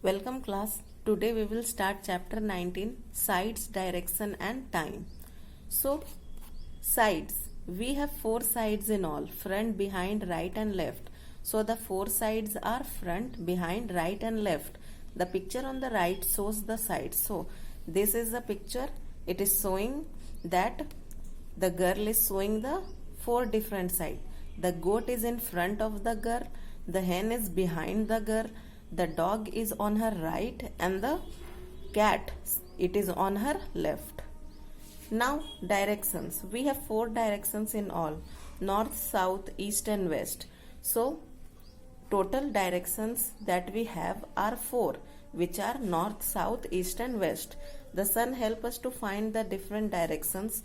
Welcome class. Today we will start chapter 19, sides, direction and time. So sides, we have four sides in all, front, behind, right and left. So the four sides are front, behind, right and left. The picture on the right shows the sides. So this is the picture. It is showing that the girl is showing the four different sides. The goat is in front of the girl, the hen is behind the girl, the dog is on her right and the cat, it is on her left. Now directions, we have four directions in all, north, south, east and west. So total directions that we have are four, which are north, south, east and west. The sun helps us to find the different directions.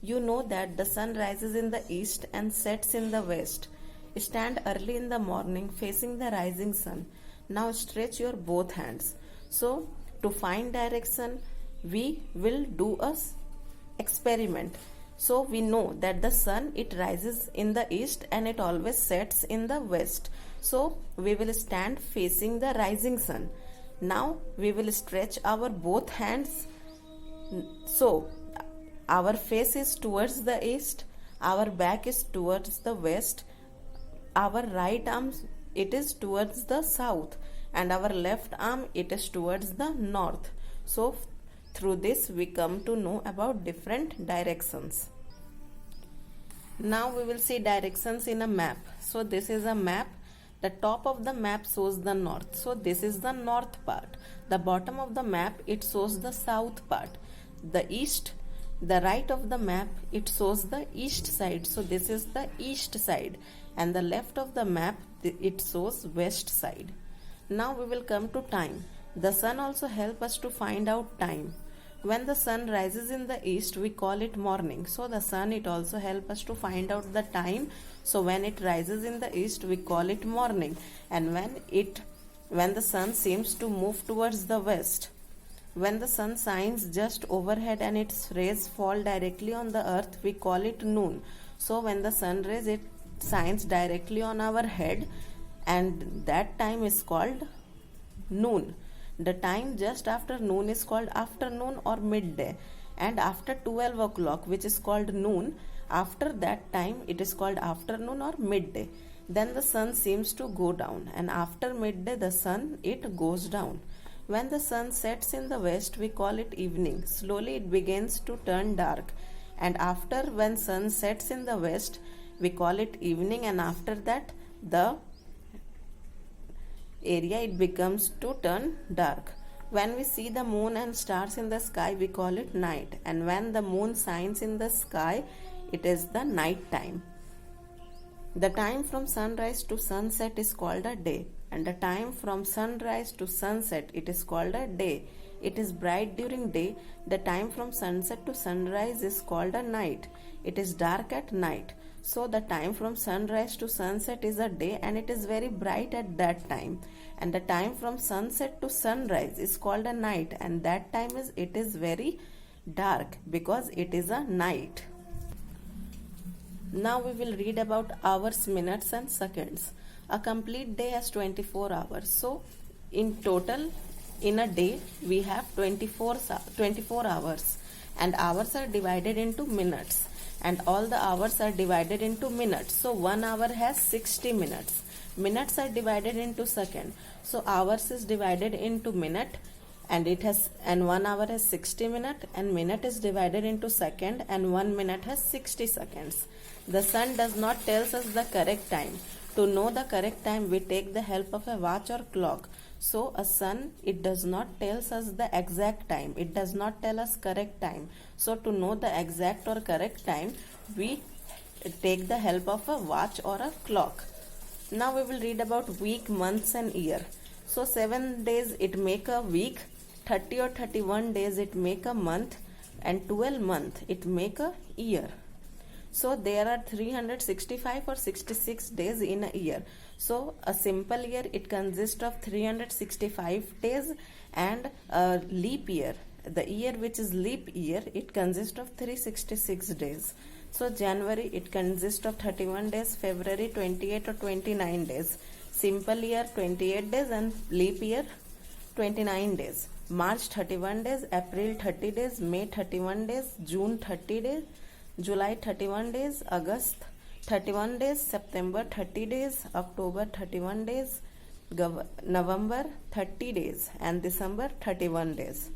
You know that the sun rises in the east and sets in the west. Stand early in the morning facing the rising sun. Now stretch your both hands. So to find direction, we will do a experiment. So we know that the sun, it rises in the east and it always sets in the west. So we will stand facing the rising sun. Now we will stretch our both hands. So our face is towards the east, our back is towards the west, our right arm, it is towards the south, and our left arm, it is towards the north. So through this we come to know about different directions. Now we will see directions in a map. So this is a map. The top of the map shows the north. So this is the north part. The bottom of the map, it shows the south part. The right of the map, it shows the east side. So this is the east side. And the left of the map, it shows west side. Now we will come to time. The sun also helps us to find out time. When the sun rises in the east, we call it morning. So the sun, it also helps us to find out the time. So when it rises in the east, we call it morning. And when the sun seems to move towards the west, when the sun shines just overhead and its rays fall directly on the earth, we call it noon. So when the sun rays, it shines directly on our head, and that time is called noon. The time just after noon is called afternoon or midday, and after 12 o'clock, which is called noon, after that time it is called afternoon or midday. Then the sun seems to go down, and after midday the sun, it goes down. When the sun sets in the west, we call it evening. Slowly it begins to turn dark, and after when sun sets in the west, we call it evening, and after that the area, it becomes to turn dark. When we see the moon and stars in the sky, we call it night, and when the moon shines in the sky, it is the night time. The time from sunrise to sunset is called a day, and the time from sunrise to sunset, it is called a day. It is bright during day. The time from sunset to sunrise is called a night. It is dark at night. So the time from sunrise to sunset is a day, and it is very bright at that time. And the time from sunset to sunrise is called a night, and that time it is very dark because it is a night. Now we will read about hours, minutes and seconds. A complete day has 24 hours. So in total, in a day, we have 24 hours, and hours are divided into minutes, and all the hours are divided into minutes. So 1 hour has 60 minutes. Minutes are divided into second. So hours is divided into minute, and 1 hour has 60 minutes, and minute is divided into second, and 1 minute has 60 seconds. The sun does not tell us the correct time. To know the correct time, we take the help of a watch or clock. So a sun, it does not tell us the exact time. It does not tell us correct time. So to know the exact or correct time, we take the help of a watch or a clock. Now we will read about week, months and year. So 7 days it make a week, 30 or 31 days it make a month, and 12 months it make a year. So there are 365 or 66 days in a year. So a simple year, it consists of 365 days, and a leap year, the year which is leap year, it consists of 366 days. So January, it consists of 31 days, February 28 or 29 days, simple year 28 days, and leap year 29 days. March 31 days, April 30 days, May 31 days, June 30 days, July 31 days, August 31 days, September 30 days, October 31 days, November 30 days, and December 31 days.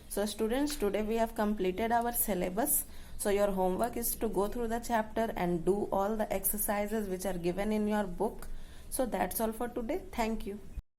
So students, today we have completed our syllabus. So your homework is to go through the chapter and do all the exercises which are given in your book. So that's all for today. Thank you.